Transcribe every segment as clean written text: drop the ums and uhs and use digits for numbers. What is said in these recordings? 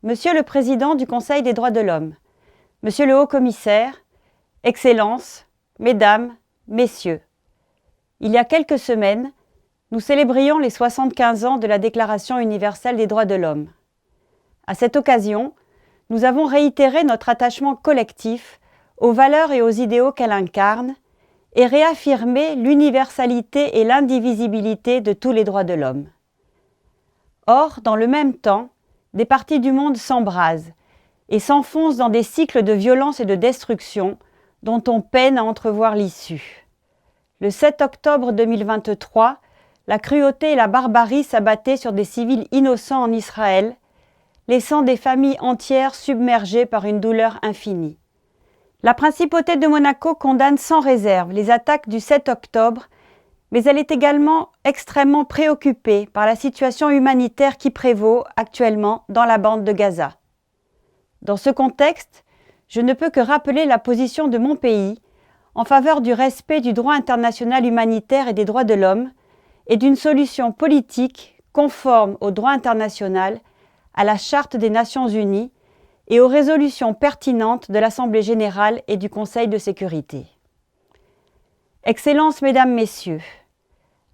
Monsieur le Président du Conseil des droits de l'homme, Monsieur le Haut-Commissaire, Excellences, Mesdames, Messieurs, il y a quelques semaines, nous célébrions les 75 ans de la Déclaration universelle des droits de l'homme. À cette occasion, nous avons réitéré notre attachement collectif aux valeurs et aux idéaux qu'elle incarne et réaffirmé l'universalité et l'indivisibilité de tous les droits de l'homme. Or, dans le même temps, des parties du monde s'embrasent et s'enfoncent dans des cycles de violence et de destruction dont on peine à entrevoir l'issue. Le 7 octobre 2023, la cruauté et la barbarie s'abattaient sur des civils innocents en Israël, laissant des familles entières submergées par une douleur infinie. La principauté de Monaco condamne sans réserve les attaques du 7 octobre, mais elle est également extrêmement préoccupée par la situation humanitaire qui prévaut actuellement dans la bande de Gaza. Dans ce contexte, je ne peux que rappeler la position de mon pays en faveur du respect du droit international humanitaire et des droits de l'homme et d'une solution politique conforme au droit international, à la Charte des Nations Unies et aux résolutions pertinentes de l'Assemblée générale et du Conseil de sécurité. Excellences, Mesdames, Messieurs,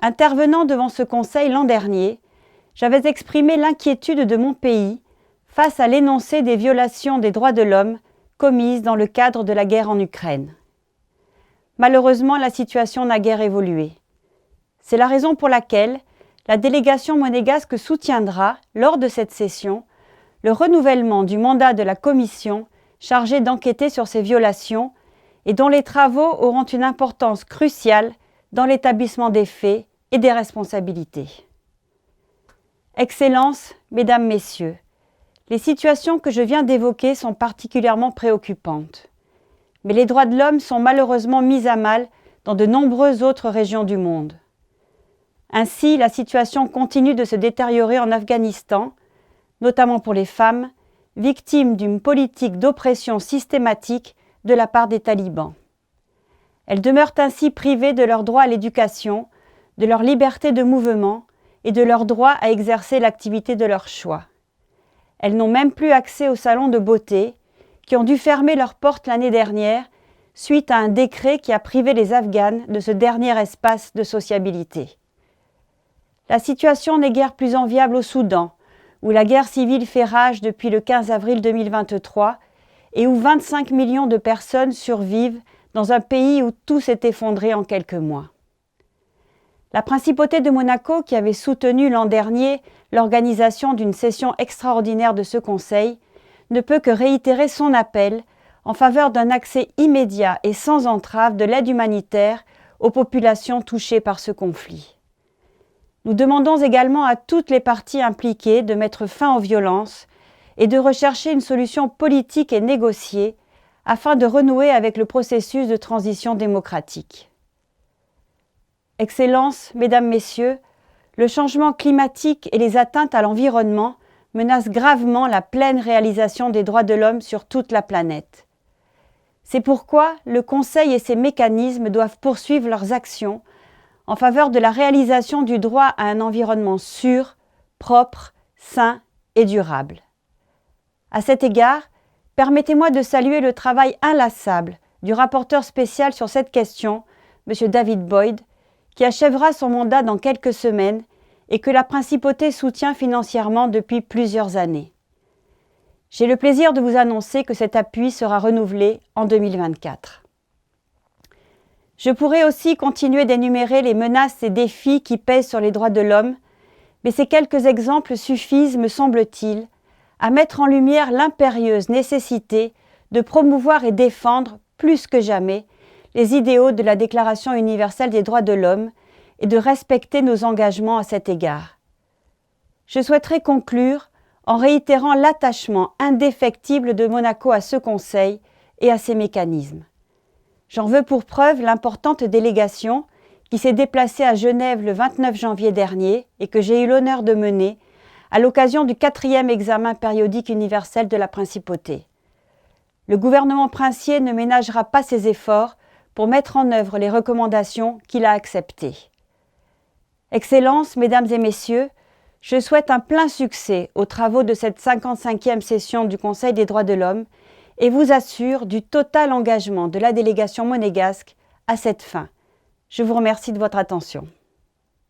intervenant devant ce Conseil l'an dernier, j'avais exprimé l'inquiétude de mon pays face à l'énoncé des violations des droits de l'homme commises dans le cadre de la guerre en Ukraine. Malheureusement, la situation n'a guère évolué. C'est la raison pour laquelle la délégation monégasque soutiendra, lors de cette session, le renouvellement du mandat de la commission chargée d'enquêter sur ces violations et dont les travaux auront une importance cruciale dans l'établissement des faits et des responsabilités. Excellences, Mesdames, Messieurs, les situations que je viens d'évoquer sont particulièrement préoccupantes. Mais les droits de l'homme sont malheureusement mis à mal dans de nombreuses autres régions du monde. Ainsi, la situation continue de se détériorer en Afghanistan, notamment pour les femmes, victimes d'une politique d'oppression systématique de la part des talibans. Elles demeurent ainsi privées de leur droit à l'éducation, de leur liberté de mouvement et de leur droit à exercer l'activité de leur choix. Elles n'ont même plus accès aux salons de beauté, qui ont dû fermer leurs portes l'année dernière suite à un décret qui a privé les Afghanes de ce dernier espace de sociabilité. La situation n'est guère plus enviable au Soudan, où la guerre civile fait rage depuis le 15 avril 2023 et où 25 millions de personnes survivent dans un pays où tout s'est effondré en quelques mois. La principauté de Monaco, qui avait soutenu l'an dernier l'organisation d'une session extraordinaire de ce Conseil, ne peut que réitérer son appel en faveur d'un accès immédiat et sans entrave de l'aide humanitaire aux populations touchées par ce conflit. Nous demandons également à toutes les parties impliquées de mettre fin aux violences et de rechercher une solution politique et négociée afin de renouer avec le processus de transition démocratique. Excellences, Mesdames, Messieurs, le changement climatique et les atteintes à l'environnement menacent gravement la pleine réalisation des droits de l'homme sur toute la planète. C'est pourquoi le Conseil et ses mécanismes doivent poursuivre leurs actions en faveur de la réalisation du droit à un environnement sûr, propre, sain et durable. À cet égard, permettez-moi de saluer le travail inlassable du rapporteur spécial sur cette question, M. David Boyd, qui achèvera son mandat dans quelques semaines et que la principauté soutient financièrement depuis plusieurs années. J'ai le plaisir de vous annoncer que cet appui sera renouvelé en 2024. Je pourrais aussi continuer d'énumérer les menaces et défis qui pèsent sur les droits de l'homme, mais ces quelques exemples suffisent, me semble-t-il, à mettre en lumière l'impérieuse nécessité de promouvoir et défendre, plus que jamais, les idéaux de la Déclaration universelle des droits de l'homme et de respecter nos engagements à cet égard. Je souhaiterais conclure en réitérant l'attachement indéfectible de Monaco à ce Conseil et à ses mécanismes. J'en veux pour preuve l'importante délégation qui s'est déplacée à Genève le 29 janvier dernier et que j'ai eu l'honneur de mener à l'occasion du 4e examen périodique universel de la Principauté. Le gouvernement princier ne ménagera pas ses efforts pour mettre en œuvre les recommandations qu'il a acceptées. Excellences, Mesdames et Messieurs, Je souhaite un plein succès aux travaux de cette 55e session du Conseil des droits de l'homme et vous assure du total engagement de la délégation monégasque à cette fin. Je vous remercie de votre attention.